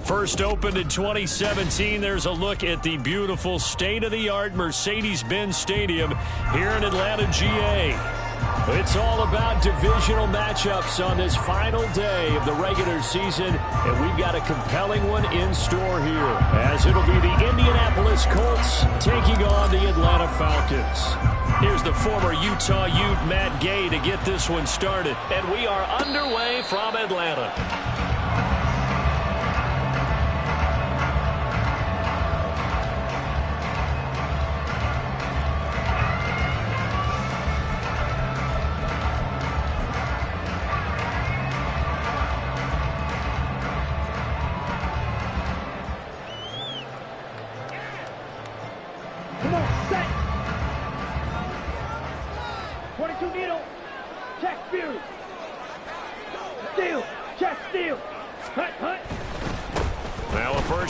First opened in 2017, there's a look at the beautiful state-of-the-art Mercedes-Benz Stadium here in Atlanta, GA. It's all about divisional matchups on this final day of the regular season, and we've got a compelling one in store here, as it'll be the Indianapolis Colts taking on the Atlanta Falcons. Here's the former Utah Ute, Matt Gay, to get this one started, and we are underway from Atlanta.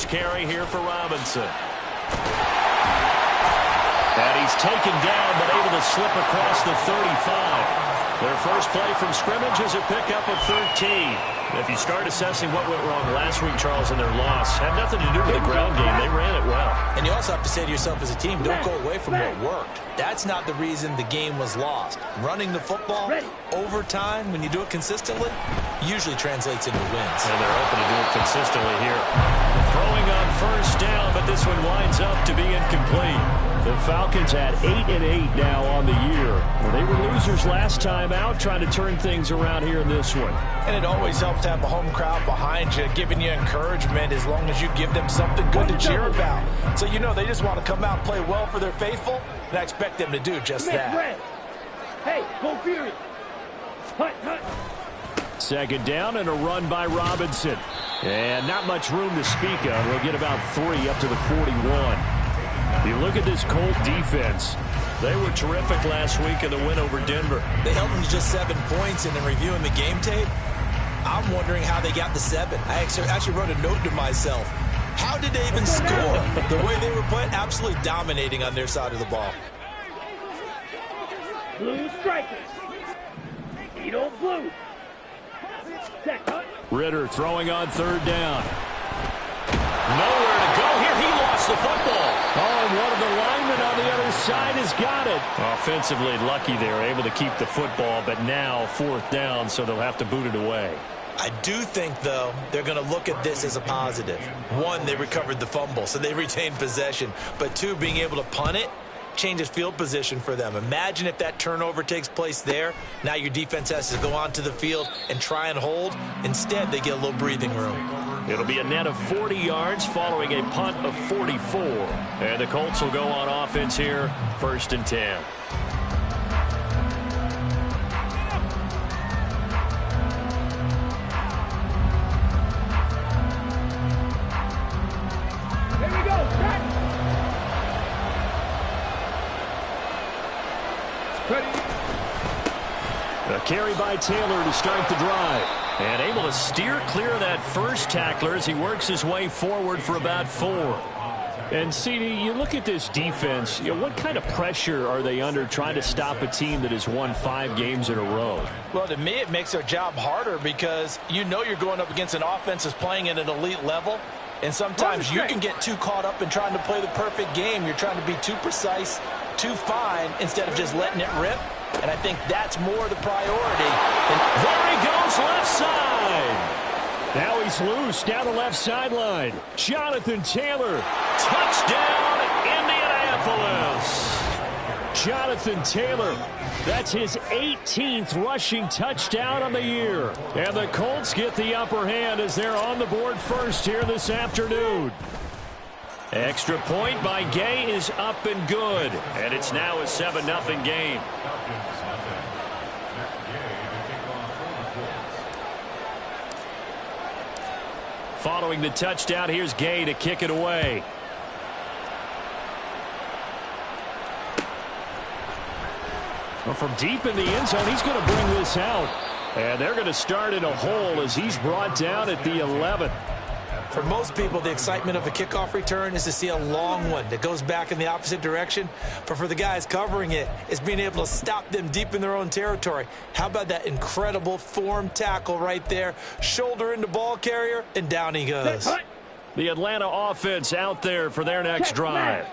Carry here for Robinson. And he's taken down but able to slip across the 35. Their first play from scrimmage is a pickup of 13. If you start assessing what went wrong last week, Charles, in their loss, had nothing to do with the ground game. They ran it well. And you also have to say to yourself as a team, don't go away from what worked. That's not the reason the game was lost. Running the football over time, when you do it consistently, usually translates into wins. And they're open to do it consistently here. Throwing on first down, but this one winds up to be incomplete. The Falcons at 8-8 now on the year. Well, they were losers last time out, trying to turn things around here in this one. And it always helps to have a home crowd behind you, giving you encouragement as long as you give them something good to cheer about. So you know they just want to come out and play well for their faithful, and I expect them to do just that. Hey, go Fury. Second down and a run by Robinson. And not much room to speak of. He'll get about 3 up to the 41. You look at this Colt defense. They were terrific last week in the win over Denver. They held them to just 7 points, and in reviewing the game tape, I'm wondering how they got the 7. I actually wrote a note to myself. How did they even score? The way they were playing, absolutely dominating on their side of the ball. Blue strikers. Eat on blue. Ritter throwing on third down. Nowhere to go here. He lost the football. Oh, and one of the linemen on the other side has got it. Offensively lucky they're able to keep the football, but now 4th down, so they'll have to boot it away. I do think, though, they're going to look at this as a positive. 1, they recovered the fumble, so they retained possession. But 2, being able to punt it changes field position for them. Imagine if that turnover takes place there. Now your defense has to go onto the field and try and hold. Instead, they get a little breathing room. It'll be a net of 40 yards following a punt of 44. And the Colts will go on offense here, 1st and 10. A carry by Taylor to start the drive. And able to steer clear of that first tackler as he works his way forward for about 4. And, CD, you look at this defense, what kind of pressure are they under trying to stop a team that has won 5 games in a row? Well, to me, it makes their job harder because you know you're going up against an offense that's playing at an elite level. And sometimes you can get too caught up in trying to play the perfect game. You're trying to be too precise, too fine, instead of just letting it rip. And I think that's more the priority. And there he goes, left side. Now he's loose down the left sideline. Jonathan Taylor, touchdown, Indianapolis. Jonathan Taylor, that's his 18th rushing touchdown on the year. And the Colts get the upper hand as they're on the board first here this afternoon. Extra point by Gay is up and good. And it's now a 7-0 game. Following the touchdown, here's Gay to kick it away. Well, from deep in the end zone, he's going to bring this out. And they're going to start in a hole as he's brought down at the 11. For most people, the excitement of a kickoff return is to see a long one that goes back in the opposite direction. But for the guys covering it, it's being able to stop them deep in their own territory. How about that incredible form tackle right there? Shoulder into ball carrier, and down he goes. The Atlanta offense out there for their next drive.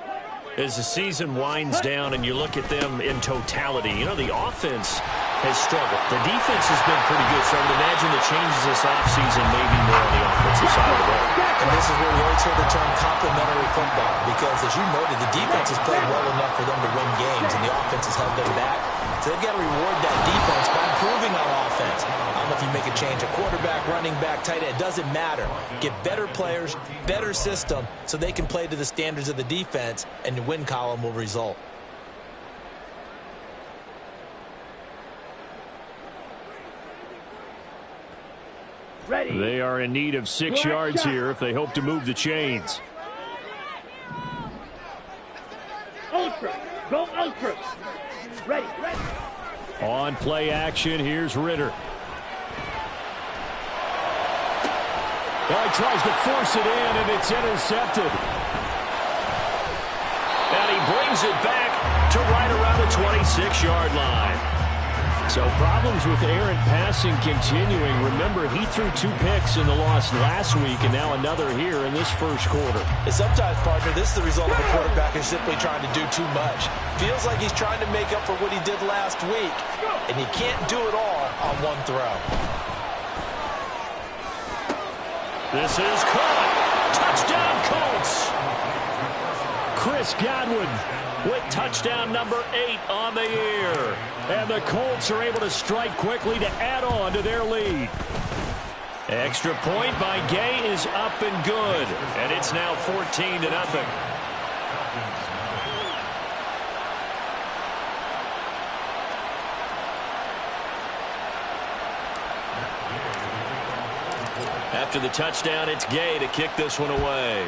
As the season winds down and you look at them in totality, you know, the offense has struggled. The defense has been pretty good, so I would imagine the changes this offseason may be more on the offensive side of the ball. And this is where we always heard the term complementary football, because as you noted, the defense has played well enough for them to win games, and the offense has held them back. So they've got to reward that defense by improving on offense. I don't know if you make a change, a quarterback, running back, tight end, it doesn't matter. Get better players, better system, so they can play to the standards of the defense, and the win column will result. Ready. They are in need of 6 yards here if they hope to move the chains. Ultra. Go Ultra. Ready. Ready. On play action, here's Ritter. Well, he tries to force it in, and it's intercepted. And he brings it back to right around the 26-yard line. So problems with errant passing continuing. Remember, he threw 2 picks in the loss last week, and now another here in this first quarter. And sometimes, partner, this is the result of a quarterback who's simply trying to do too much. Feels like he's trying to make up for what he did last week, and he can't do it all on one throw. This is caught. Touchdown, Colts. Chris Godwin with touchdown number 8 on the year. And the Colts are able to strike quickly to add on to their lead. Extra point by Gay is up and good. And it's now 14-0. After the touchdown, it's Gay to kick this one away.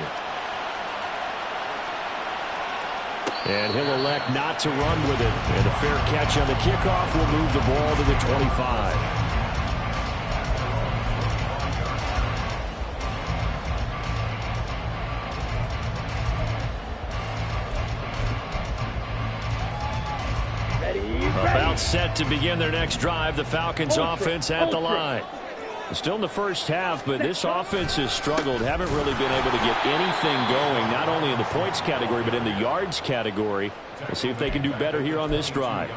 And he'll elect not to run with it. And a fair catch on the kickoff will move the ball to the 25. About set to begin their next drive. The Falcons offense at the line. Still in the first half, but this offense has struggled. Haven't really been able to get anything going, not only in the points category, but in the yards category. We'll see if they can do better here on this drive.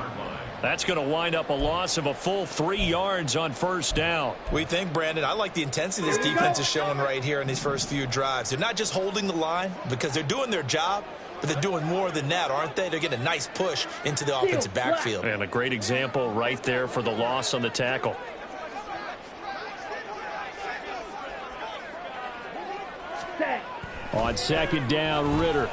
That's going to wind up a loss of a full 3 yards on first down. We think, Brandon, I like the intensity this defense is showing right here in these first few drives. They're not just holding the line because they're doing their job, but they're doing more than that, aren't they? They're getting a nice push into the offensive backfield. And a great example right there for the loss on the tackle. On second down, Ritter.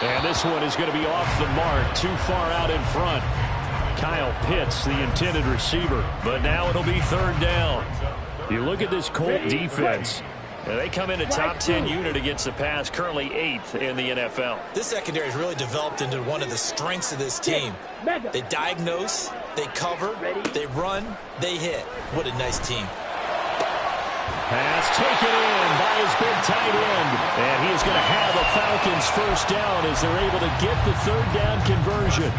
And this one is going to be off the mark, too far out in front. Kyle Pitts, the intended receiver. But now it'll be third down. You look at this Colt defense. They come in a top 10 unit against the pass, currently 8th in the NFL. This secondary has really developed into one of the strengths of this team. They diagnose, they cover, they run, they hit. What a nice team. Pass taken in by his big tight end. And he is going to have a Falcons first down as they're able to get the third down conversion.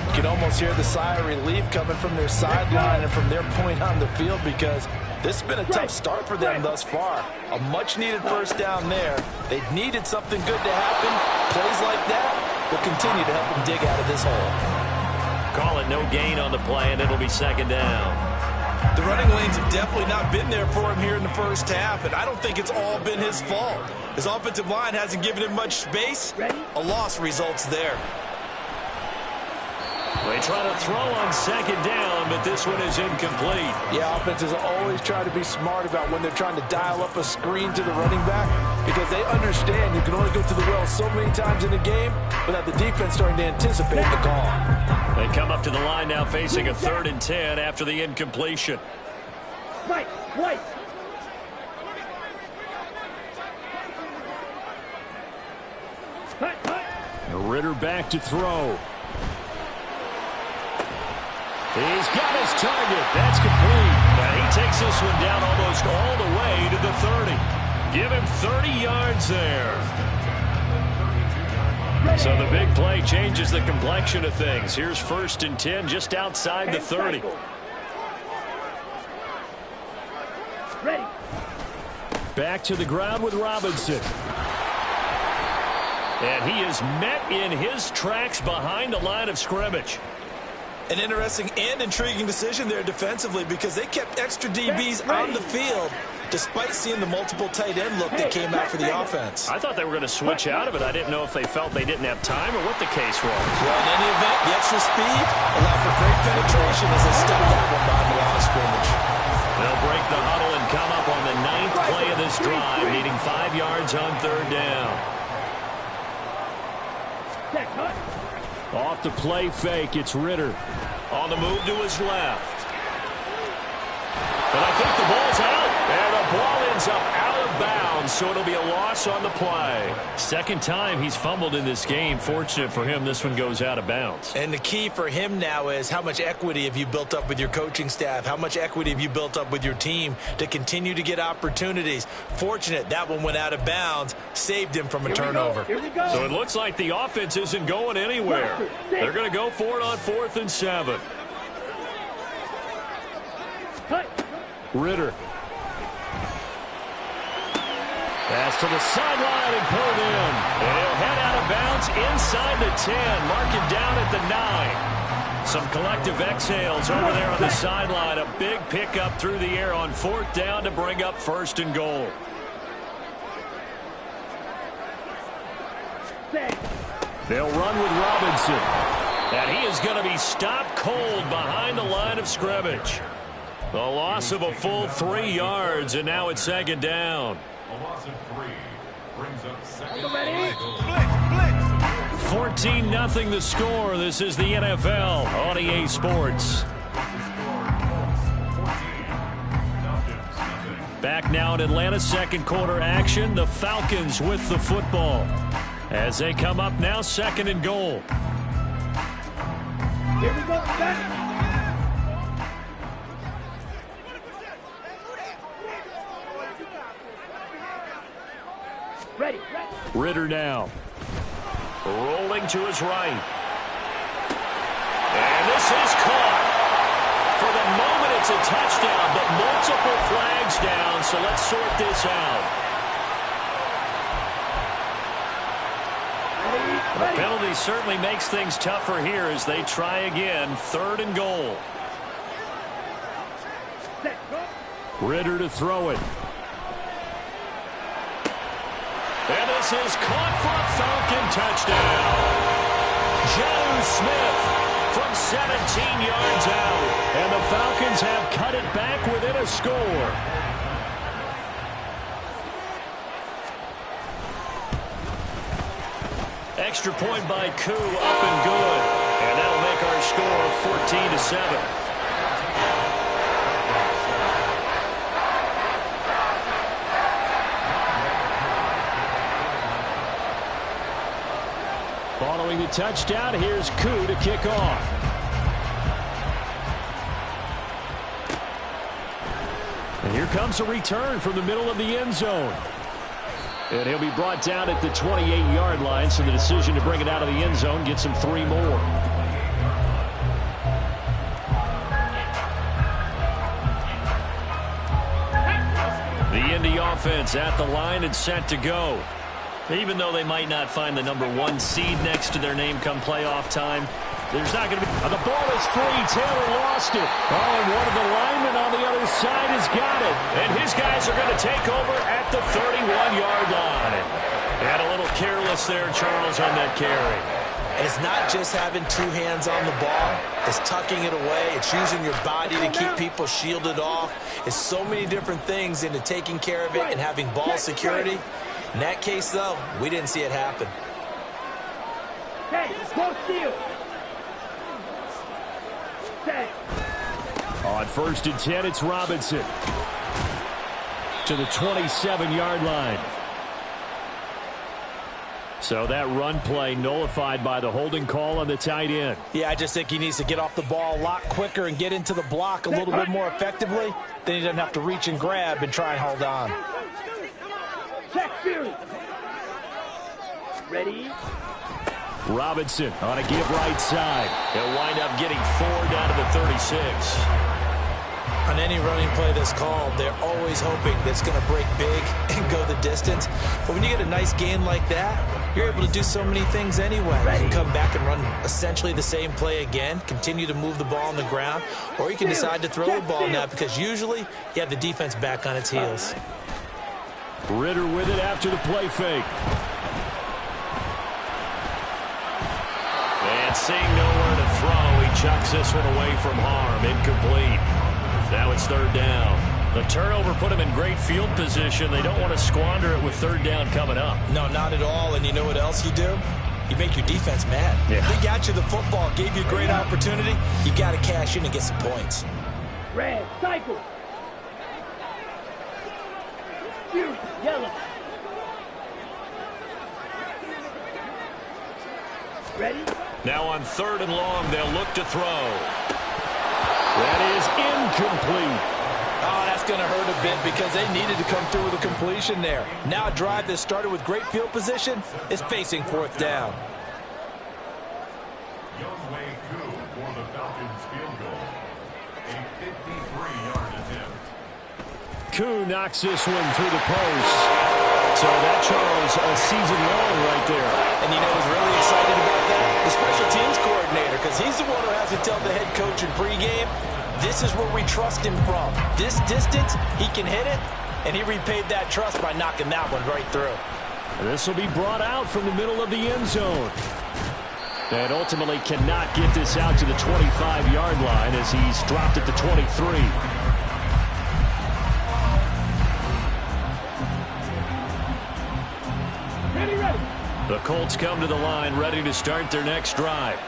You can almost hear the sigh of relief coming from their sideline and from their point on the field, because this has been a tough start for them thus far. A much-needed first down there. They needed something good to happen. Plays like that will continue to help them dig out of this hole. Call it no gain on the play, and it'll be second down. The running lanes have definitely not been there for him here in the first half, and I don't think it's all been his fault. His offensive line hasn't given him much space. A loss results there. They try to throw on second down, but this one is incomplete. Yeah, offenses always try to be smart about when they're trying to dial up a screen to the running back, because they understand you can only go to the well so many times in a game without the defense starting to anticipate the call. They come up to the line now facing a 3rd and 10 after the incompletion. Right. Ritter back to throw. He's got his target. That's complete. And he takes this one down almost all the way to the 30. Give him 30 yards there. So the big play changes the complexion of things. Here's 1st and 10 just outside the 30. Ready. Back to the ground with Robinson. And he is met in his tracks behind the line of scrimmage. An interesting and intriguing decision there defensively because they kept extra DBs on the field despite seeing the multiple tight end look that came out for the offense. I thought they were going to switch out of it. I didn't know if they felt they didn't have time or what the case was. Well, in any event, the extra speed allowed for great penetration as they stepped that one by the line of scrimmage. They'll break the huddle and come up on the 9th play of this drive, needing 5 yards on 3rd down. Off the play fake, it's Ritter. On the move to his left. And I think the ball's out. And the ball ends up out of bounds, so it'll be a loss on the play. Second time he's fumbled in this game. Fortunate for him, this one goes out of bounds. And the key for him now is how much equity have you built up with your coaching staff? How much equity have you built up with your team to continue to get opportunities? Fortunate that one went out of bounds, saved him from a turnover. So it looks like the offense isn't going anywhere. They're going to go for it on 4th and 7. Ritter. Pass to the sideline and pulled in. And he'll head out of bounds inside the 10. Mark it down at the 9. Some collective exhales over there on the sideline. A big pickup through the air on 4th down to bring up 1st and goal. They'll run with Robinson. And he is going to be stopped cold behind the line of scrimmage. A loss of a full 3 yards, and now it's 2nd down. A loss of 3 brings up 2nd. 14-0 the score. This is the NFL on EA Sports. Back now in Atlanta, 2nd quarter action. The Falcons with the football as they come up now 2nd and goal. Here we go. Back. Ready. Ritter now. Rolling to his right. And this is caught. For the moment, it's a touchdown, but multiple flags down, so let's sort this out. The penalty certainly makes things tougher here as they try again. 3rd and goal. Ritter to throw it. And this is caught for a Falcon touchdown. Joe Smith from 17 yards out. And the Falcons have cut it back within a score. Extra point by Koo, up and good. And that'll make our score 14-7. Following the touchdown, here's Koo to kick off. And here comes a return from the middle of the end zone. And he'll be brought down at the 28-yard line, so the decision to bring it out of the end zone gets him 3 more. The Indy offense at the line and set to go. Even though they might not find the number 1 seed next to their name come playoff time, there's not going to be... the ball is free. Taylor lost it. Oh, and one of the linemen on the other side has got it. And his guys are going to take over at the 31-yard line. And a little careless there, Charles, on that carry. It's not just having 2 hands on the ball. It's tucking it away. It's using your body to keep people shielded off. It's so many different things into taking care of it and having ball security. In that case, though, we didn't see it happen. Hey, close steal. On 1st and 10, it's Robinson. To the 27-yard line. So that run play nullified by the holding call on the tight end. Yeah, I just think he needs to get off the ball a lot quicker and get into the block a little bit more effectively. Then he doesn't have to reach and grab and try and hold on. Check series. Ready? Robinson on a give right side. He'll wind up getting 4 down to the 36. On any running play that's called, they're always hoping that it's going to break big and go the distance. But when you get a nice gain like that, you're able to do so many things anyway. You can come back and run essentially the same play again, continue to move the ball on the ground, or you can decide to throw the ball now because usually you have the defense back on its heels. Ritter with it after the play fake. And seeing nowhere to throw, he chucks this one away from harm. Incomplete. Now it's third down. The turnover put him in great field position. They don't want to squander it with third down coming up. No, not at all. And you know what else you do? You make your defense mad. Yeah. They got you the football, gave you a great opportunity. You got to cash in and get some points. Red, cycle. Yellow. Ready? Now on third and long, they'll look to throw. That is incomplete. Oh, that's going to hurt a bit because they needed to come through with a completion there. Now a drive that started with great field position is facing fourth down. Youngway Koo for the Falcons field goal. A 53-yard attempt. Koo knocks this one through the post. So that, Charles, a season long right there. And you know who's really excited about that? The special teams coordinator, because he's the one who has to tell the head coach in pregame, this is where we trust him from. This distance, he can hit it, and he repaid that trust by knocking that one right through. This will be brought out from the middle of the end zone. And ultimately cannot get this out to the 25-yard line as he's dropped at the 23. The Colts come to the line ready to start their next drive.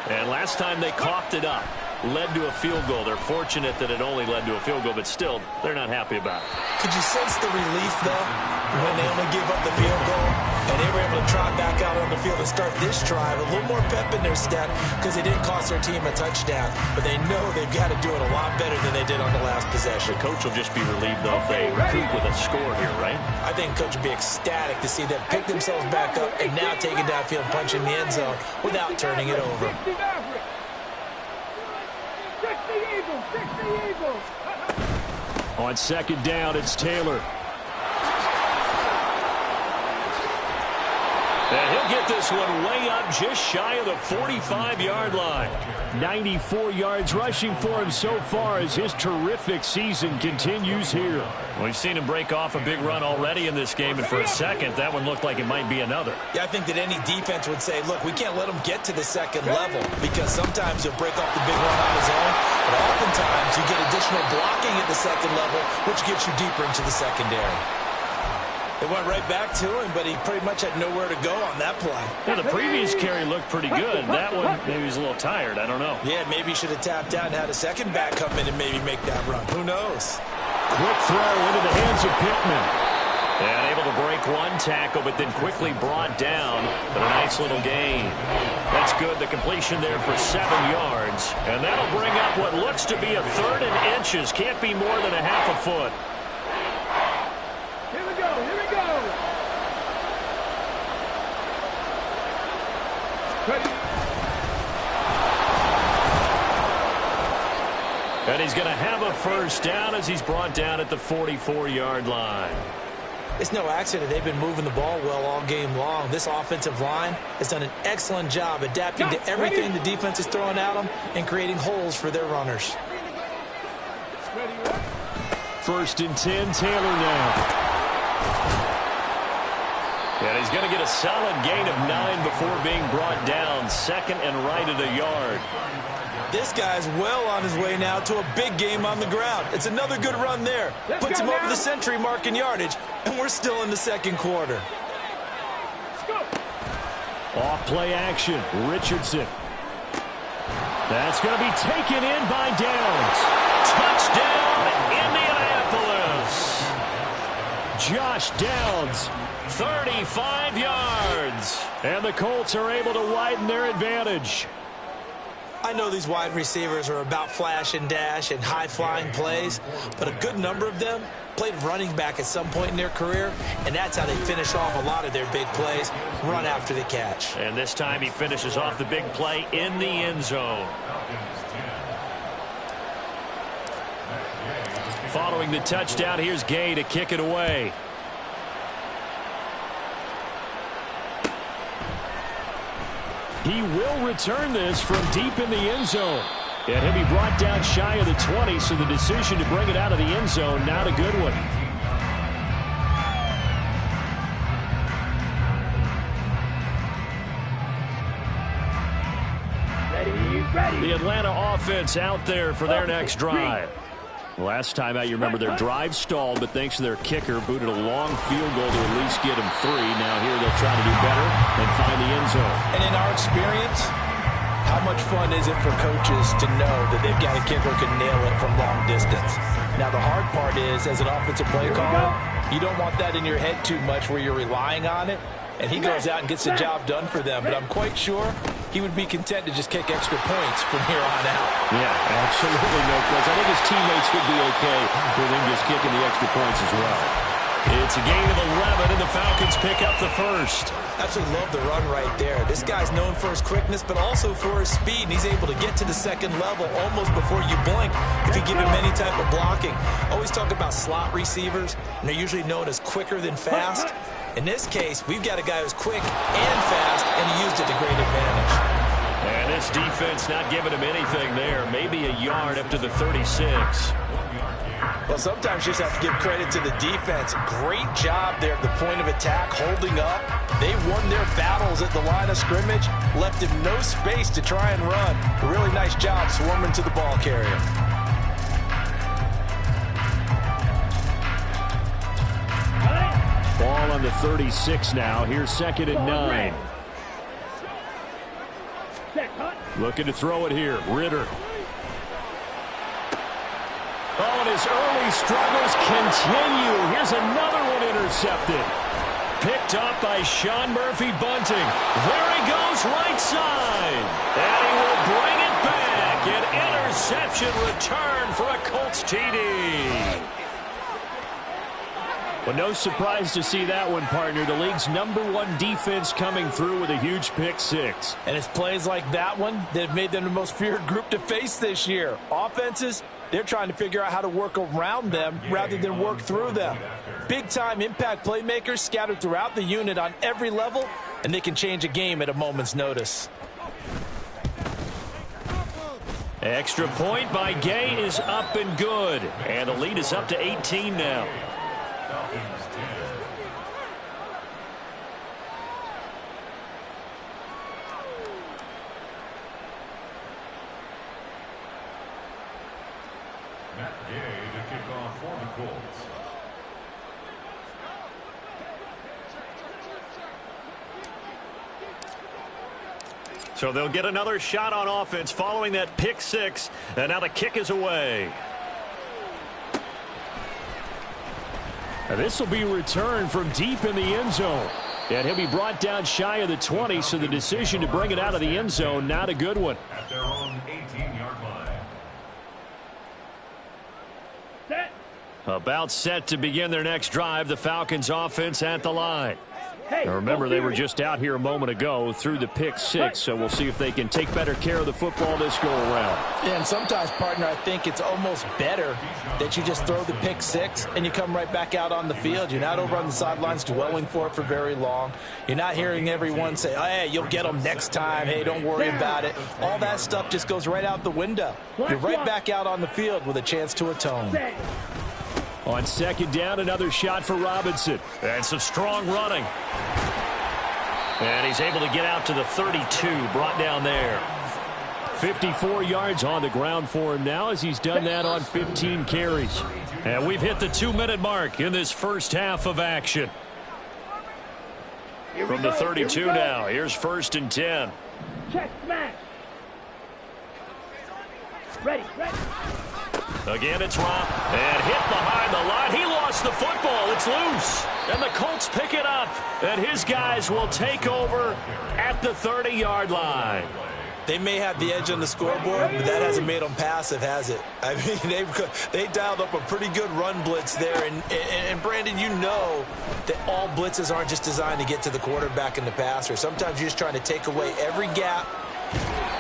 And last time they coughed it up, led to a field goal. They're fortunate that it only led to a field goal, but still, they're not happy about it. Could you sense the relief, though, when they only gave up the field goal and they were able to trot back out on the field and start this drive? A little more pep in their step because they didn't cost their team a touchdown, but they know they've got to do it a lot better than they did on the last possession. The coach will just be relieved, though, if they recoup with a score here, right? I think coach would be ecstatic to see them pick themselves back up and now take it downfield, punch in the end zone without turning it over. On second down, it's Taylor. And he'll get this one way up just shy of the 45-yard line. 94 yards rushing for him so far as his terrific season continues here. We've seen him break off a big run already in this game, and for a second, that one looked like it might be another. Yeah, I think that any defense would say, look, we can't let him get to the second level because sometimes he'll break off the big run on his own, but oftentimes you get additional blocking at the second level, which gets you deeper into the secondary. They went right back to him, but he pretty much had nowhere to go on that play. Yeah, the previous carry looked pretty good. That one, maybe he's a little tired. I don't know. Yeah, maybe he should have tapped out and had a second back come in and maybe make that run. Who knows? Quick throw into the hands of Pittman. And able to break one tackle, but then quickly brought down. But a nice little gain. That's good. The completion there for 7 yards. And that'll bring up what looks to be a third and inches. Can't be more than a half a foot. Here we go. And he's going to have a first down as he's brought down at the 44-yard line. It's no accident they've been moving the ball well all game long. This offensive line has done an excellent job adapting to everything the defense is throwing at them and creating holes for their runners. First and 10, Taylor now. And he's going to get a solid gain of 9 before being brought down. Second and right at a yard. This guy's well on his way now to a big game on the ground. It's another good run there. Puts him over the century mark in yardage, and we're still in the second quarter. Off play action, Richardson. That's going to be taken in by Downs. Touchdown, Indianapolis. Josh Downs, 35 yards. and the Colts are able to widen their advantage. I know these wide receivers are about flash and dash and high-flying plays, but a good number of them played running back at some point in their career, and that's how they finish off a lot of their big plays, run after the catch. And this time he finishes off the big play in the end zone. following the touchdown. Here's Gay to kick it away. He will return this from deep in the end zone. And he'll be brought down shy of the 20, so the decision to bring it out of the end zone, not a good one. The Atlanta offense out there for their next drive. Last time out, you remember their drive stalled, but thanks to their kicker, booted a long field goal to at least get them 3. Now here they'll try to do better and find the end zone. And in our experience, how much fun is it for coaches to know that they've got a kicker who can nail it from long distance? Now the hard part is, as an offensive play caller, you don't want that in your head too much where you're relying on it. And he goes out and gets the job done for them. But I'm quite sure he would be content to just kick extra points from here on out. Yeah, absolutely no question. I think his teammates would be okay with him just kicking the extra points as well. It's a gain of 11, and the Falcons pick up the first. Absolutely love the run right there. This guy's known for his quickness, but also for his speed. And he's able to get to the second level almost before you blink if you give him any type of blocking. Always talk about slot receivers, and they're usually known as quicker than fast. In this case, we've got a guy who's quick and fast, and he used it to great advantage. And this defense not giving him anything there. Maybe a yard up to the 36. Well, sometimes you just have to give credit to the defense. Great job there at the point of attack, holding up. They won their battles at the line of scrimmage, left him no space to try and run. A really nice job swarming to the ball carrier. Ball on the 36 now. Here's 2nd and 9. Looking to throw it here. Ritter. Oh, and his early struggles continue. Here's another one intercepted. Picked up by Sean Murphy-Bunting. There he goes, right side. And he will bring it back. An interception return for a Colts TD. Well, no surprise to see that one, partner. The league's #1 defense coming through with a huge pick 6. And it's plays like that one that have made them the most feared group to face this year. Offenses, they're trying to figure out how to work around them rather than work through them. Big-time impact playmakers scattered throughout the unit on every level, and they can change a game at a moment's notice. Extra point by Gay is up and good. And the lead is up to 18 now. Matt Gay to kick off for the Colts. So they'll get another shot on offense following that pick 6. And now the kick is away. This will be returned from deep in the end zone. And he'll be brought down shy of the 20, so the decision to bring it out of the end zone, not a good one. At their own 18-yard line. Set. About set to begin their next drive, the Falcons offense at the line. Hey, Now remember, they were just out here a moment ago through the pick 6, so we'll see if they can take better care of the football this go-around. Yeah, and sometimes, partner, I think it's almost better that you just throw the pick 6 and you come right back out on the field. You're not over on the sidelines dwelling for it for very long. You're not hearing everyone say, oh, hey, you'll get them next time. Hey, don't worry about it. All that stuff just goes right out the window. You're right back out on the field with a chance to atone. On 2nd down, another shot for Robinson. And some strong running. And he's able to get out to the 32, brought down there. 54 yards on the ground for him now as he's done that on 15 carries. And we've hit the 2-minute mark in this first half of action. From the 32 now, here's 1st and 10. Check smash. Ready. Again, it's Rob. And hit behind the line. He lost the football. It's loose. And the Colts pick it up. And his guys will take over at the 30-yard line. They may have the edge on the scoreboard, but that hasn't made them passive, has it? I mean, they dialed up a pretty good run blitz there. And Brandon, you know that all blitzes aren't just designed to get to the quarterback and the passer. Sometimes you're just trying to take away every gap.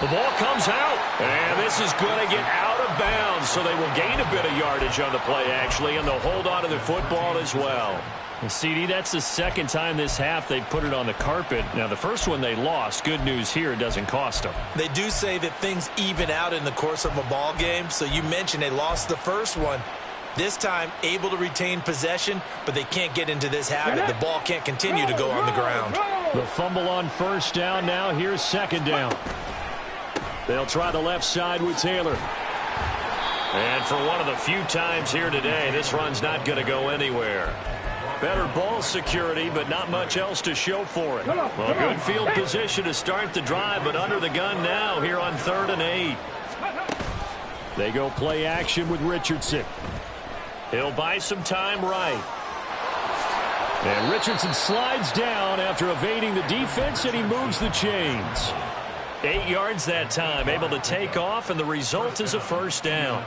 The ball comes out. And this is going to get out of of bounds, so they will gain a bit of yardage on the play, actually, and they'll hold on to the football as well. And CD, that's the second time this half they've put it on the carpet. Now, the first one they lost. Good news here, it doesn't cost them. They do say that things even out in the course of a ball game. So you mentioned they lost the first one. This time, able to retain possession, but they can't get into this habit. The ball can't continue to go on the ground. The fumble on first down now. Here's second down. They'll try the left side with Taylor. And for one of the few times here today, this run's not going to go anywhere. Better ball security, but not much else to show for it. Well, good field position to start the drive, but under the gun now here on 3rd and 8. They go play action with Richardson. He'll buy some time right. And Richardson slides down after evading the defense, and he moves the chains. 8 yards that time, able to take off, and the result is a first down.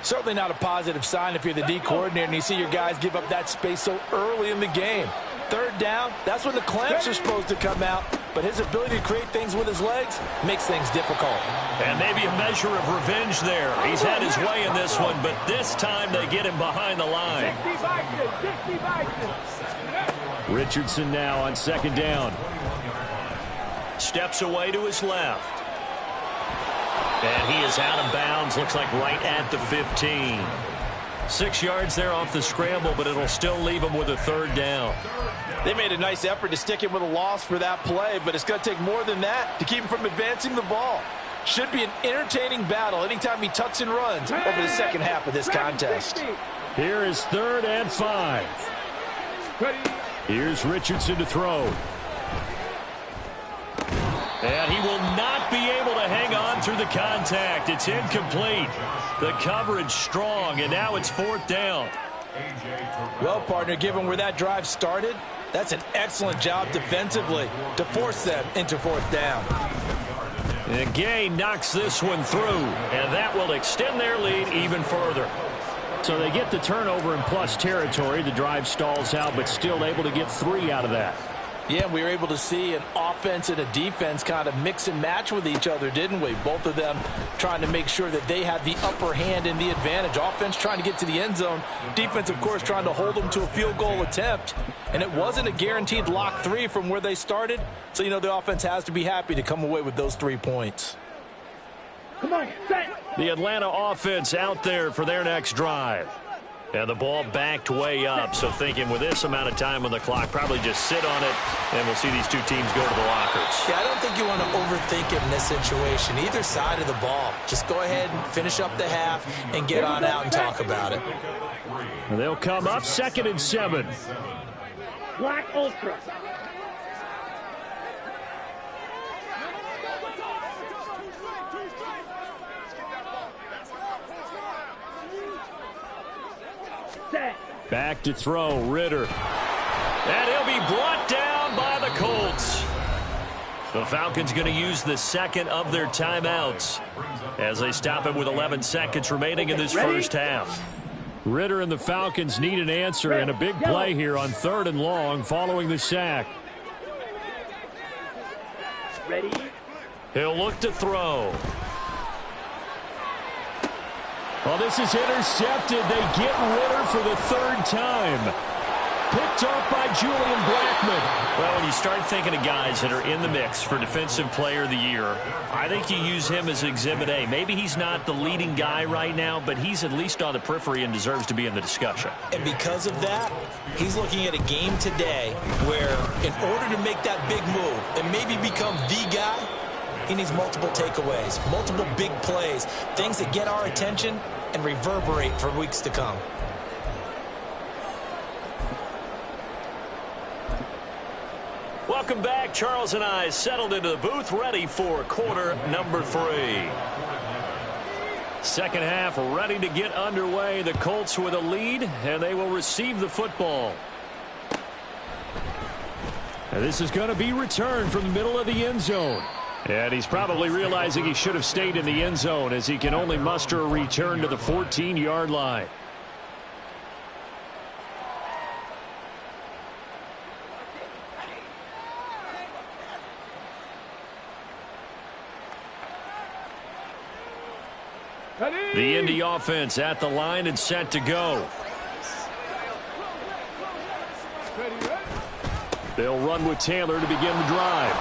Certainly not a positive sign if you're the D coordinator and you see your guys give up that space so early in the game. 3rd down, that's when the clamps are supposed to come out, but his ability to create things with his legs makes things difficult. And maybe a measure of revenge there. He's had his way in this one, but this time they get him behind the line. Richardson now on 2nd down. Steps away to his left. And he is out of bounds, looks like right at the 15. 6 yards there off the scramble, but it'll still leave him with a 3rd down. They made a nice effort to stick him with a loss for that play, but it's going to take more than that to keep him from advancing the ball. Should be an entertaining battle anytime he tucks and runs over the second half of this contest. Here is 3rd and 5. Here's Richardson to throw. And he will not be able to hang on through the contact. It's incomplete. The coverage strong, and now it's 4th down. Well, partner, given where that drive started, that's an excellent job defensively to force them into 4th down. And Gay knocks this one through, and that will extend their lead even further. So they get the turnover in plus territory. The drive stalls out, but still able to get 3 out of that. Yeah, we were able to see an offense and a defense kind of mix and match with each other, didn't we? Both of them trying to make sure that they had the upper hand and the advantage. Offense trying to get to the end zone. Defense, of course, trying to hold them to a field goal attempt. And it wasn't a guaranteed lock 3 from where they started. So, you know, the offense has to be happy to come away with those 3 points. Come on, set. The Atlanta offense out there for their next drive. And the ball backed way up, so thinking with this amount of time on the clock, probably just sit on it, and we'll see these two teams go to the lockers. Yeah, I don't think you want to overthink it in this situation. Either side of the ball. Just go ahead and finish up the half and get on out and talk about it. And they'll come up 2nd and 7. Black Ultra. Back to throw, Ritter. And he'll be brought down by the Colts. The Falcons going to use the second of their timeouts as they stop it with 11 seconds remaining in this first half. Ritter and the Falcons need an answer and a big play here on 3rd and long following the sack. Ready? He'll look to throw. Well, this is intercepted. They get Ritter for the 3rd time. Picked off by Julian Blackmon. Well, when you start thinking of guys that are in the mix for Defensive Player of the Year, I think you use him as Exhibit A. Maybe he's not the leading guy right now, but he's at least on the periphery and deserves to be in the discussion. And because of that, he's looking at a game today where in order to make that big move and maybe become the guy, he needs multiple takeaways, multiple big plays, things that get our attention and reverberate for weeks to come. Welcome back. Charles and I settled into the booth, ready for quarter number 3. Second half ready to get underway. The Colts with a lead, and they will receive the football. And this is going to be returned from the middle of the end zone. And he's probably realizing he should have stayed in the end zone as he can only muster a return to the 14-yard line. The Indy offense at the line and set to go. They'll run with Taylor to begin the drive.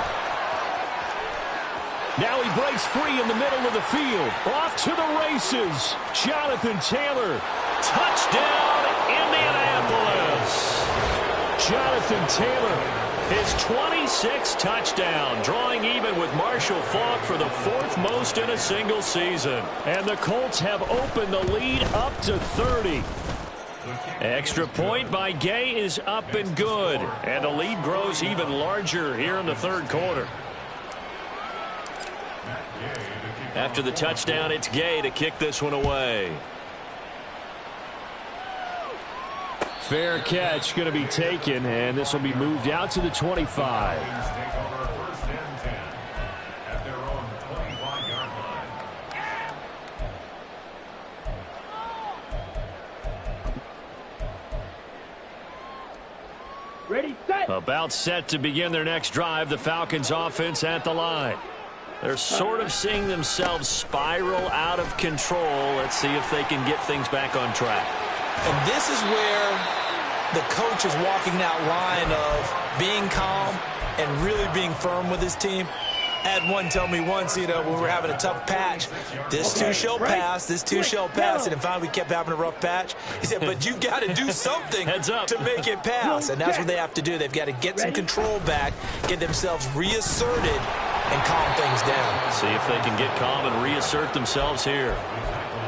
Now he breaks free in the middle of the field. Off to the races. Jonathan Taylor. Touchdown, Indianapolis. Jonathan Taylor. His 26th touchdown, drawing even with Marshall Faulk for the 4th most in a single season. And the Colts have opened the lead up to 30. Extra point by Gay is up and good. And the lead grows even larger here in the third quarter. After the touchdown, it's Gay to kick this one away. Fair catch going to be taken, and this will be moved out to the 25. Ready, set. About set to begin their next drive, the Falcons offense at the line. They're sort of seeing themselves spiral out of control. Let's see if they can get things back on track. And this is where the coach is walking that line of being calm and really being firm with his team. I had one tell me once, when we were having a tough patch, this too shall pass, this too shall pass. And finally we kept having a rough patch. He said, but you've got to do something to make it pass. And that's what they have to do. They've got to get some control back, get themselves reasserted, and calm things down. See if they can get calm and reassert themselves here.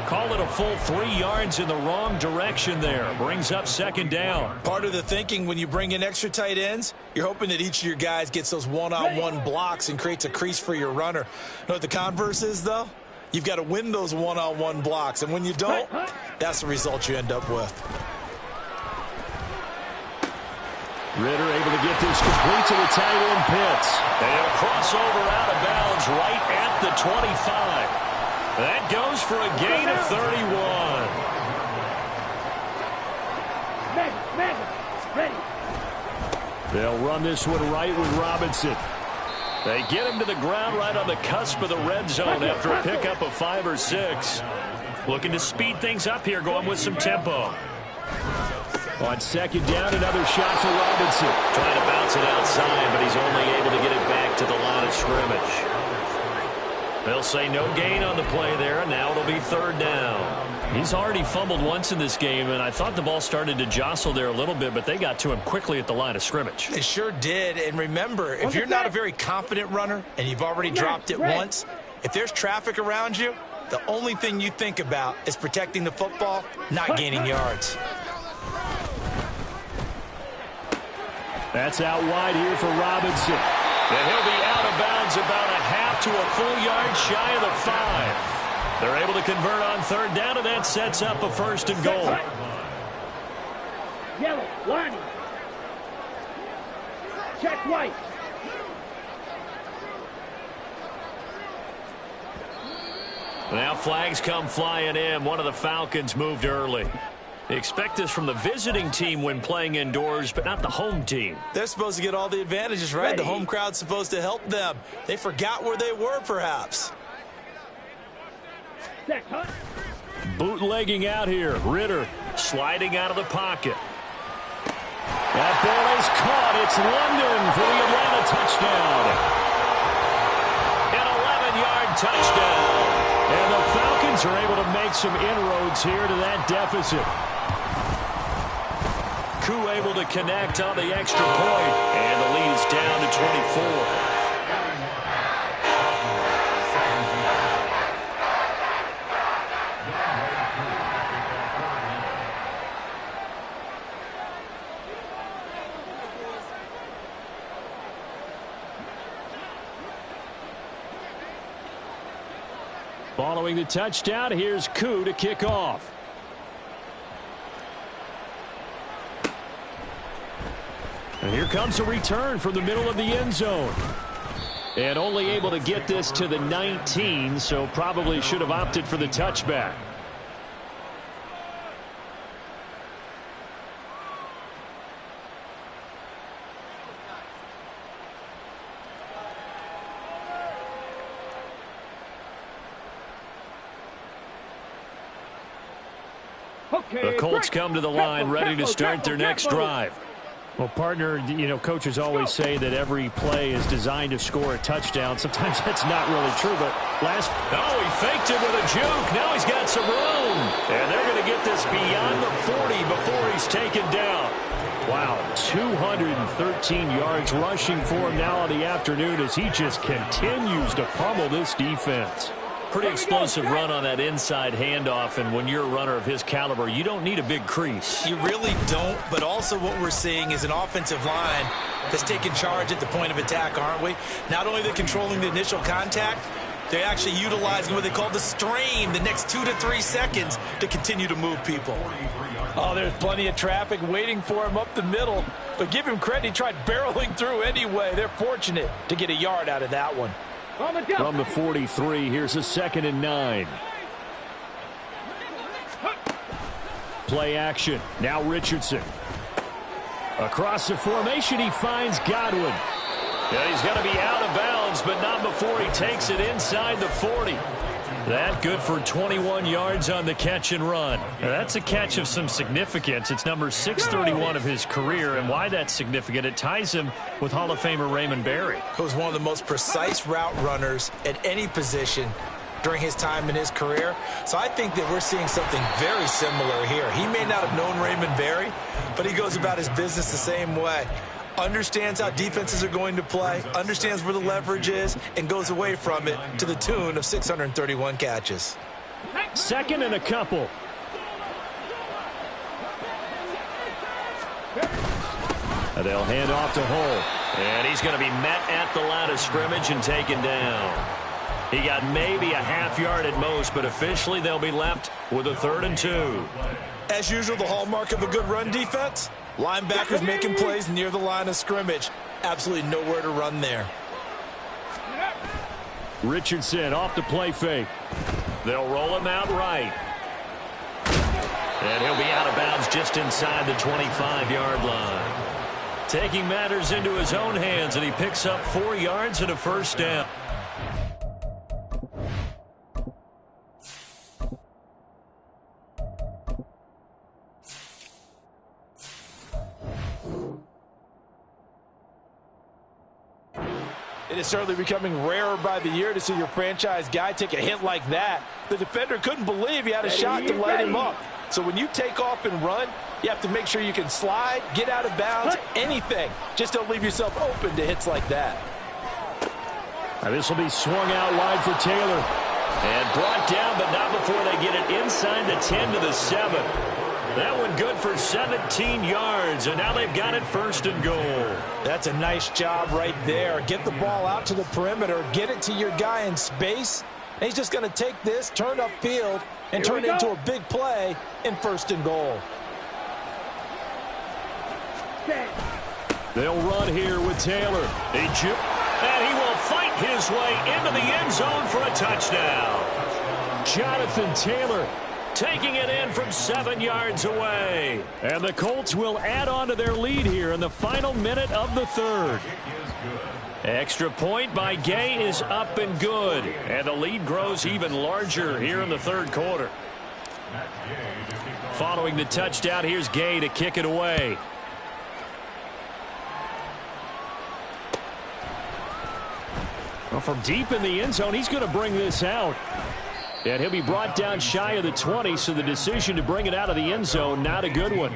Call it a full 3 yards in the wrong direction there. Brings up second down. Part of the thinking when you bring in extra tight ends, you're hoping that each of your guys gets those one-on-one blocks and creates a crease for your runner. You know what the converse is, though? You've got to win those one-on-one blocks. And when you don't, that's the result you end up with. Ritter able to get this complete to the tight end Pitts. And a crossover out of bounds right at the 25. That goes for a gain of 31. Ready. They'll run this one right with Robinson. They get him to the ground right on the cusp of the red zone after a pickup of 5 or 6. Looking to speed things up here, going with some tempo. On second down, another shot for Robinson. Trying to bounce it outside, but he's only able to get it back to the line of scrimmage. They'll say no gain on the play there, and now it'll be third down. He's already fumbled once in this game, and I thought the ball started to jostle there a little bit, but they got to him quickly at the line of scrimmage. They sure did, and remember, if you're not a very confident runner and you've already dropped it once, if there's traffic around you, the only thing you think about is protecting the football, not gaining yards. That's out wide here for Robinson. And he'll be out of bounds about a half to a full yard shy of the 5. They're able to convert on third down, and that sets up a first and goal. Yellow, line. Check white. Now flags come flying in. One of the Falcons moved early. They expect this from the visiting team when playing indoors, but not the home team. They're supposed to get all the advantages, right? The home crowd's supposed to help them. They forgot where they were, perhaps. Bootlegging out here. Ritter sliding out of the pocket. That ball is caught. It's London for the Atlanta touchdown. An 11-yard touchdown. And the Falcons are able to make some inroads here to that deficit. Koo able to connect on the extra point, and the lead is down to 24. Following the touchdown, here's Koo to kick off. And here comes a return from the middle of the end zone. And only able to get this to the 19, so probably should have opted for the touchback. The Colts come to the line ready to start their next drive. Well, partner, you know, coaches always say that every play is designed to score a touchdown. Sometimes that's not really true, but he faked it with a juke. Now he's got some room. And they're going to get this beyond the 40 before he's taken down. Wow, 213 yards rushing for him now on the afternoon as he just continues to pummel this defense. Pretty explosive run on that inside handoff, and when you're a runner of his caliber, you don't need a big crease. You really don't, but also what we're seeing is an offensive line that's taking charge at the point of attack, aren't we? Not only are they controlling the initial contact, they're actually utilizing what they call the strain, the next 2 to 3 seconds, to continue to move people. Oh, there's plenty of traffic waiting for him up the middle, but give him credit, he tried barreling through anyway. They're fortunate to get a yard out of that one. From the 43, here's a 2nd and 9. Play action. Now Richardson. Across the formation, he finds Godwin. Yeah, he's going to be out of bounds, but not before he takes it inside the 40. That good for 21 yards on the catch and run. Now, that's a catch of some significance. It's number 631 of his career, and why that's significant, it ties him with Hall of Famer Raymond Berry. He was one of the most precise route runners at any position during his time in his career. So I think that we're seeing something very similar here. He may not have known Raymond Berry, but he goes about his business the same way. Understands how defenses are going to play, understands where the leverage is, and goes away from it to the tune of 631 catches. 2nd and a couple. And they'll hand off to Hull. And he's going to be met at the line of scrimmage and taken down. He got maybe a half yard at most, but officially they'll be left with a 3rd and 2. As usual, the hallmark of a good run defense, linebackers making plays near the line of scrimmage. Absolutely nowhere to run there. Richardson off the play fake. They'll roll him out right. And he'll be out of bounds just inside the 25-yard line. Taking matters into his own hands, and he picks up 4 yards and a 1st down. It is certainly becoming rarer by the year to see your franchise guy take a hit like that. The defender couldn't believe he had a shot to light him up. So when you take off and run, you have to make sure you can slide, get out of bounds, anything. Just don't leave yourself open to hits like that. And this will be swung out wide for Taylor. And brought down, but not before they get it inside the 10 to the 7. That one good for 17 yards, and now they've got it 1st and goal. That's a nice job right there. Get the ball out to the perimeter, get it to your guy in space, and he's just going to take this, turn upfield, and turn it into a big play in 1st and goal. They'll run here with Taylor. And he will fight his way into the end zone for a touchdown. Jonathan Taylor taking it in from 7 yards away. And the Colts will add on to their lead here in the final minute of the 3rd. Extra point by Gay is up and good. And the lead grows even larger here in the 3rd quarter. Following the touchdown, here's Gay to kick it away. Well, from deep in the end zone, he's going to bring this out. And he'll be brought down shy of the 20, so the decision to bring it out of the end zone, not a good one.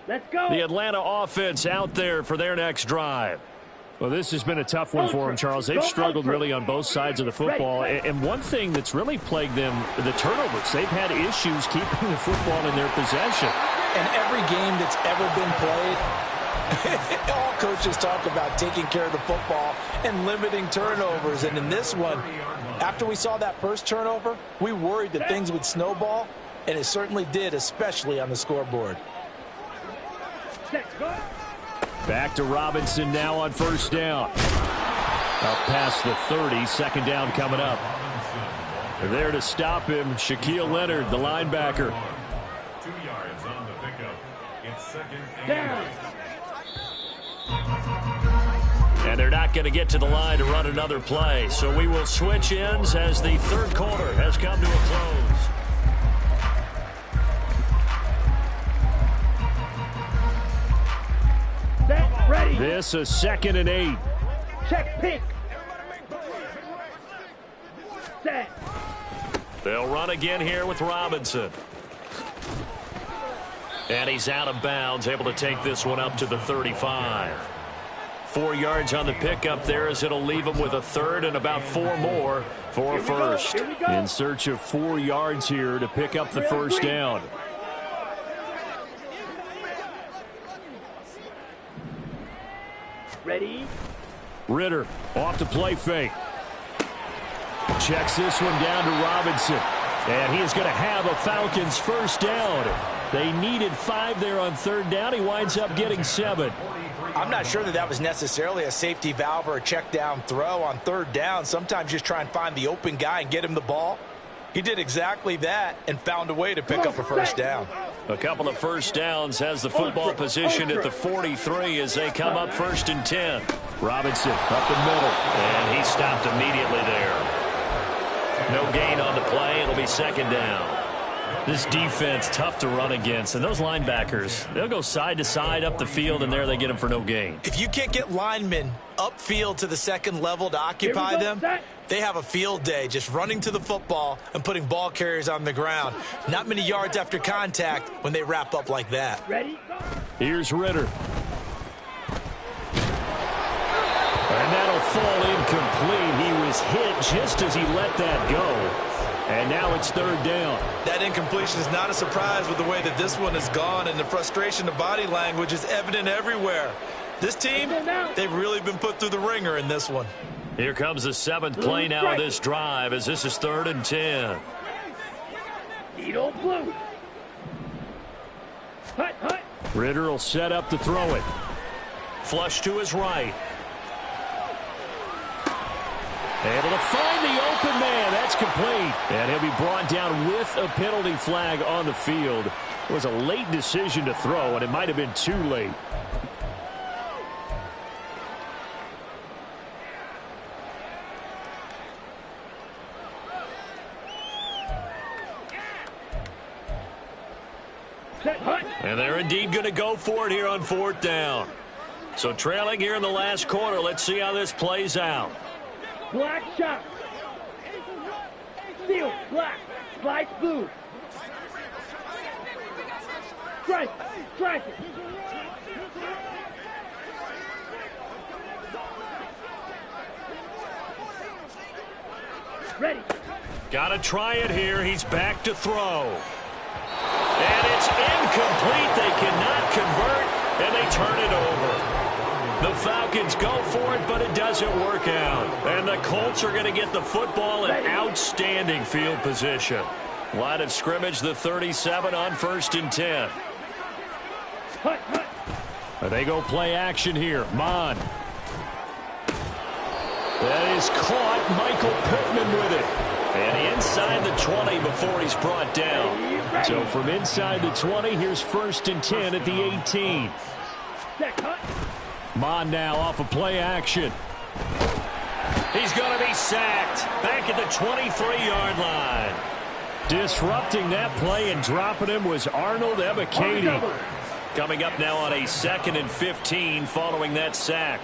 Let's go. The Atlanta offense out there for their next drive. Well, this has been a tough one for them, Charles. They've struggled really on both sides of the football. And one thing that's really plagued them, the turnovers. They've had issues keeping the football in their possession. And every game that's ever been played, all coaches talk about taking care of the football and limiting turnovers. And in this one, after we saw that first turnover, we worried that things would snowball, and it certainly did, especially on the scoreboard. Back to Robinson now on 1st down. Up past the 30, 2nd down coming up. There to stop him, Shaquille Leonard, the linebacker. yards on the pickup. It's second and Down. 8. And they're not going to get to the line to run another play. So we will switch ends as the third quarter has come to a close. Set. Ready. This is second and 8. Check pink. Set. They'll run again here with Robinson. And he's out of bounds, able to take this one up to the 35. 4 yards on the pickup there as it'll leave him with a third and about 4 more for a first. In search of 4 yards here to pick up the first down. Ready. Ritter off to play fake. Checks this one down to Robinson. And he is going to have a Falcons first down. They needed 5 there on third down. He winds up getting 7. I'm not sure that was necessarily a safety valve or a check down throw on third down. Sometimes just try and find the open guy and get him the ball. He did exactly that and found a way to pick up a first down. A couple of first downs, has the football positioned at the 43 as they come up first and 10. Robinson up the middle, and he stopped immediately there. No gain on the play. It'll be second down. This defense, tough to run against. And those linebackers, they'll go side to side up the field, and there they get them for no gain. If you can't get linemen upfield to the second level to occupy them, they have a field day just running to the football and putting ball carriers on the ground. Not many yards after contact when they wrap up like that. Ready. Here's Ritter. And that'll fall incomplete. He was hit just as he let that go. And now it's third down. That incompletion is not a surprise with the way that this one has gone, and the frustration, the body language is evident everywhere. This team, they've really been put through the ringer in this one. Here comes the 7th play now of this drive as this is third and 10. Needle blue. Hut, hut. Ritter will set up to throw it. Flush to his right. Able to find the open man. That's complete. And he'll be brought down with a penalty flag on the field. It was a late decision to throw, and it might have been too late. And they're indeed going to go for it here on fourth down. So trailing here in the last quarter. Let's see how this plays out. Black shot. Steel, black. Slice blue. Strike. Strike it. Ready. Got to try it here. He's back to throw. And it's incomplete. They cannot convert, and they turn it over. The Falcons go for it, but it doesn't work out. And the Colts are going to get the football in outstanding field position. Line of scrimmage, the 37 on first and 10. They go play action here. Mon. That is caught. Michael Pittman with it. And inside the 20 before he's brought down. So from inside the 20, here's first and 10 at the 18. Mon now off of play action. He's going to be sacked back at the 23-yard line. Disrupting that play and dropping him was Arnold Ebiketie. Coming up now on a 2nd and 15 following that sack.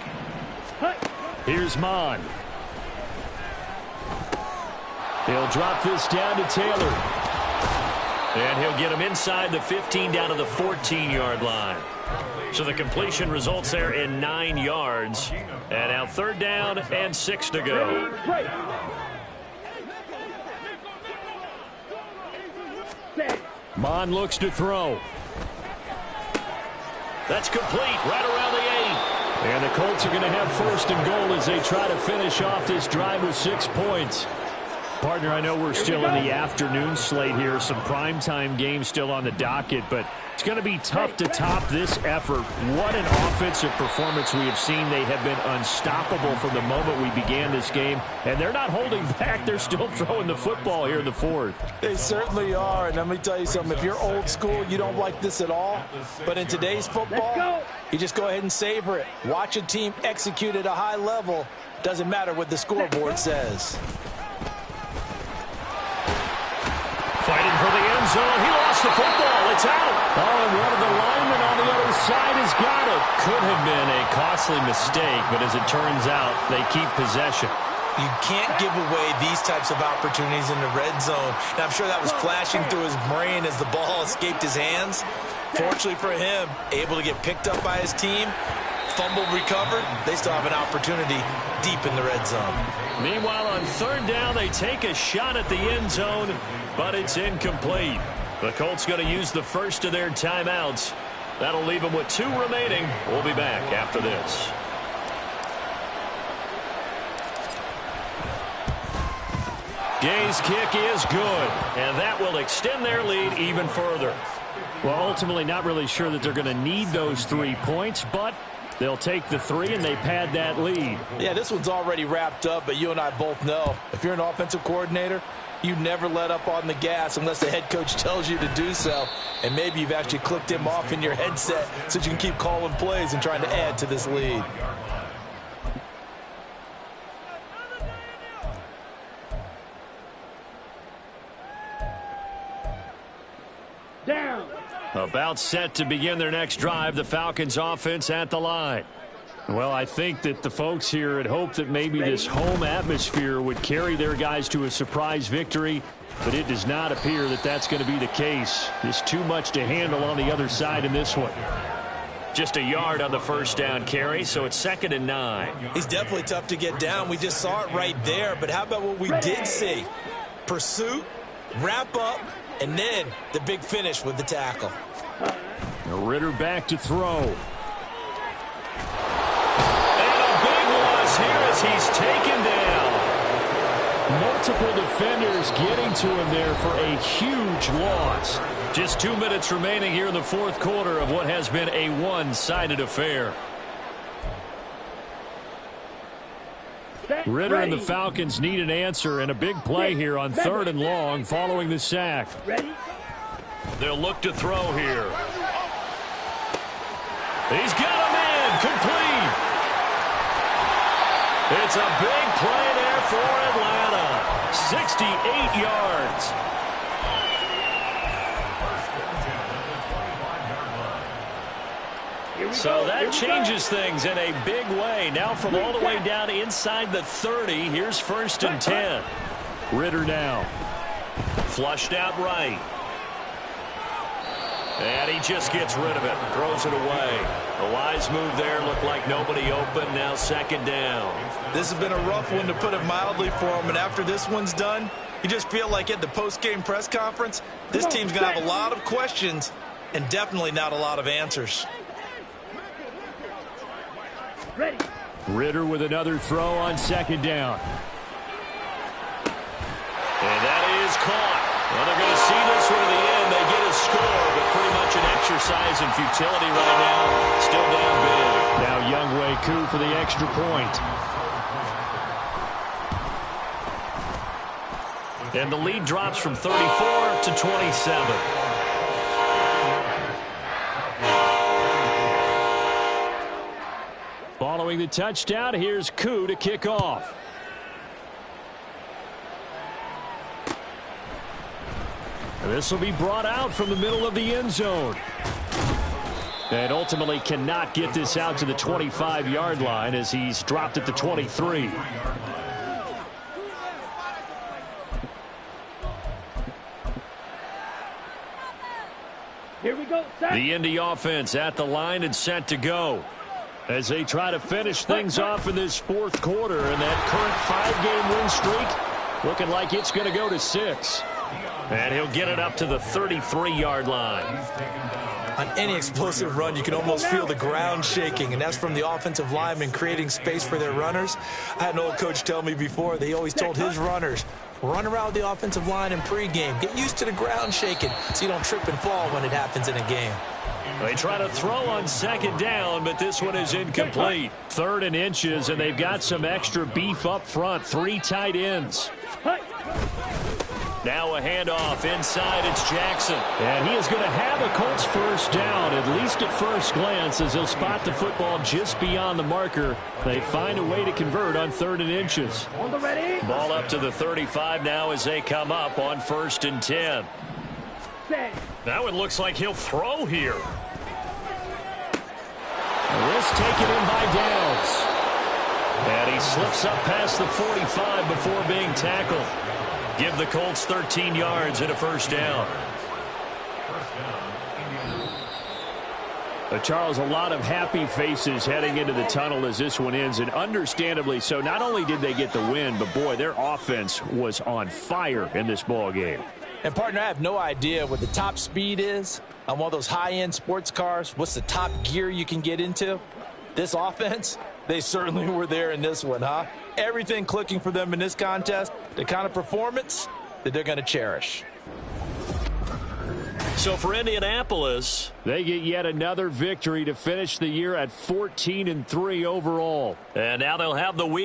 Here's Mon. He'll drop this down to Taylor. And he'll get him inside the 15 down to the 14-yard line. So the completion results there in 9 yards. And now third down and 6 to go. Mon looks to throw. That's complete right around the 8. And the Colts are going to have first and goal as they try to finish off this drive with 6 points. Partner, I know we're still in the afternoon slate here. Some primetime games still on the docket, but It's going to be tough to top this effort. What an offensive performance we have seen. They have been unstoppable from the moment we began this game, and they're not holding back. They're still throwing the football here in the fourth. They certainly are, and let me tell you something. If you're old school, you don't like this at all. But in today's football, you just go ahead and savor it. Watch a team execute at a high level. Doesn't matter what the scoreboard says. Fighting for the end zone. He lost the football. It's out. Oh, and one of the linemen on the other side has got it. Could have been a costly mistake, but as it turns out, they keep possession. You can't give away these types of opportunities in the red zone. And I'm sure that was flashing through his brain as the ball escaped his hands. Fortunately for him, able to get picked up by his team, fumble recovered, they still have an opportunity deep in the red zone. Meanwhile, on third down, they take a shot at the end zone, but it's incomplete. The Colts going to use the first of their timeouts. That'll leave them with 2 remaining. We'll be back after this. Gay's kick is good, and that will extend their lead even further. Well, ultimately, not really sure that they're going to need those 3 points, but they'll take the 3, and they pad that lead. Yeah, this one's already wrapped up, but you and I both know if you're an offensive coordinator, you never let up on the gas unless the head coach tells you to do so. And maybe you've actually clicked him off in your headset so you can keep calling plays and trying to add to this lead. Down. About set to begin their next drive, the Falcons offense at the line. Well, I think that the folks here had hoped that maybe this home atmosphere would carry their guys to a surprise victory, but it does not appear that that's going to be the case. Just too much to handle on the other side in this one. Just a yard on the first down carry, so it's 2nd and 9. He's definitely tough to get down. We just saw it right there, but how about what we did see? Pursuit, wrap up, and then the big finish with the tackle. Ritter back to throw. Here as he's taken down. Multiple defenders getting to him there for a huge loss. Just 2 minutes remaining here in the fourth quarter of what has been a one-sided affair. Ritter and the Falcons need an answer and a big play here on 3rd and long following the sack. They'll look to throw here. He's got him in. Complete. It's a big play there for Atlanta. 68 yards. So that changes things in a big way. Now from all the way down inside the 30, here's 1st and 10. Ritter now. Flushed out right. And he just gets rid of it. Throws it away. A wise move there. Looked like nobody open. Now 2nd down. This has been a rough one, to put it mildly, for him. And after this one's done, you just feel like at the post-game press conference, this team's going to have a lot of questions and definitely not a lot of answers. Ready. Ritter with another throw on 2nd down. And that is caught. Well, they're going to see this one to the end. They get a score, but pretty much an exercise in futility right now. Still down big. Now Younghoe Koo for the extra point. And the lead drops from 34 to 27. Following the touchdown, here's Koo to kick off. This will be brought out from the middle of the end zone. And ultimately cannot get this out to the 25-yard line as he's dropped at the 23. Here we go. The Indy offense at the line and set to go as they try to finish things off in this fourth quarter. And that current 5-game win streak looking like it's going to go to 6. And he'll get it up to the 33-yard line. On any explosive run, you can almost feel the ground shaking, and that's from the offensive linemen creating space for their runners. I had an old coach tell me before, they always told his runners, Run around the offensive line in pregame. Get used to the ground shaking so you don't trip and fall when it happens in a game. They try to throw on second down, but this one is incomplete. 3rd and inches, and they've got some extra beef up front. 3 tight ends. Now a handoff inside. It's Jackson. And he is going to have a Colts first down, at least at first glance, as he'll spot the football just beyond the marker. They find a way to convert on 3rd and inches. Ball up to the 35 now as they come up on 1st and 10. Now it looks like he'll throw here. Risk taken in by Downs. And he slips up past the 45 before being tackled. Give the Colts 13 yards and a first down. Charles, a lot of happy faces heading into the tunnel as this one ends, and understandably so. Not only did they get the win, but boy, their offense was on fire in this ball game. And, partner, I have no idea what the top speed is on one of those high-end sports cars. What's the top gear you can get into? This offense, they certainly were there in this one, huh? Everything clicking for them in this contest, the kind of performance that they're going to cherish. So for Indianapolis, they get yet another victory to finish the year at 14-3 overall. And now they'll have the week.